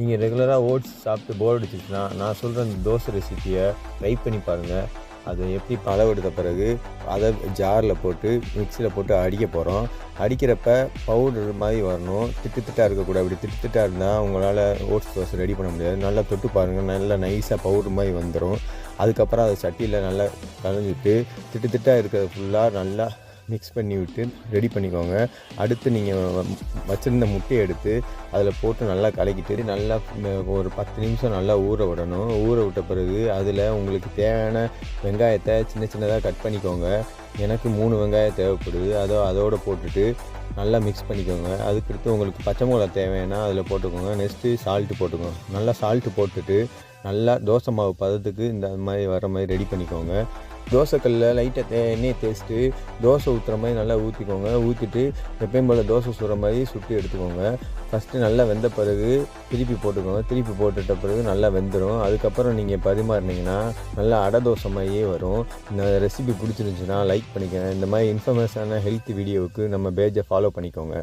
நீங்கள் ரெகுலராக ஓட்ஸ் சாப்பிட்டு போர் அடிச்சிச்சுன்னா நான் சொல்கிற இந்த தோசை ரெசிப்பியை ட்ரை பண்ணி பாருங்கள். அதை எப்படி அளவெடுத்த பிறகு அதை ஜாரில் போட்டு மிக்சியில் போட்டு அடிக்க போகிறோம். அடிக்கிறப்ப பவுடர் மாதிரி வரணும், திட்டாக இருக்கக்கூடாது. அப்படி திட்டாக இருந்தால் உங்களால் ஓட்ஸ் தோசை ரெடி பண்ண முடியாது. நல்லா தொட்டு பாருங்கள், நல்லா நைஸாக பவுடர் மாதிரி வந்துடும். அதுக்கப்புறம் அதை சட்டியில் நல்லா கலந்துட்டு திட்டாக இருக்கிறது ஃபுல்லாக நல்லா மிக்ஸ் பண்ணி விட்டு ரெடி பண்ணிக்கோங்க. அடுத்து நீங்கள் வச்சுருந்த முட்டையை எடுத்து அதில் போட்டு நல்லா கலக்கிட்டு நல்லா ஒரு 10 நிமிஷம் நல்லா ஊற விடணும். ஊற விட்ட பிறகு அதில் உங்களுக்கு தேவையான வெங்காயத்தை சின்ன சின்னதாக கட் பண்ணிக்கோங்க. எனக்கு 3 வெங்காயம் தேவைப்படுது. அதோடு போட்டுட்டு நல்லா மிக்ஸ் பண்ணிக்கோங்க. அதுக்கடுத்து உங்களுக்கு பச்சை மிளகா தேவைன்னா அதில் போட்டுக்கோங்க. நெக்ஸ்ட்டு சால்ட்டு போட்டுக்கோங்க. நல்லா சால்ட்டு போட்டுட்டு நல்லா தோசை மாவு பதத்துக்கு இந்த மாதிரி வர மாதிரி ரெடி பண்ணிக்கோங்க. தோசைக்கல்லில் லைட்டாக எண்ணெயை தேய்ச்சிட்டு தோசை ஊற்றுற மாதிரி நல்லா ஊற்றிக்கோங்க. ஊற்றிட்டு எப்பயும் போல் தோசை சுடுற மாதிரி சுட்டு எடுத்துக்கோங்க. ஃபஸ்ட்டு நல்லா வெந்த பிறகு திருப்பி போட்டுக்கோங்க. திருப்பி போட்டுட்ட பிறகு நல்லா வெந்துடும். அதுக்கப்புறம் நீங்கள் பரிமாறினீங்கன்னா நல்லா அடை தோசை மாதிரியே வரும். இந்த ரெசிபி பிடிச்சிருந்துச்சுன்னா லைக் பண்ணிக்கோங்க. இந்த மாதிரி இன்ஃபர்மேஷனான ஹெல்த் வீடியோவுக்கு நம்ம பேஜை ஃபாலோ பண்ணிக்கோங்க.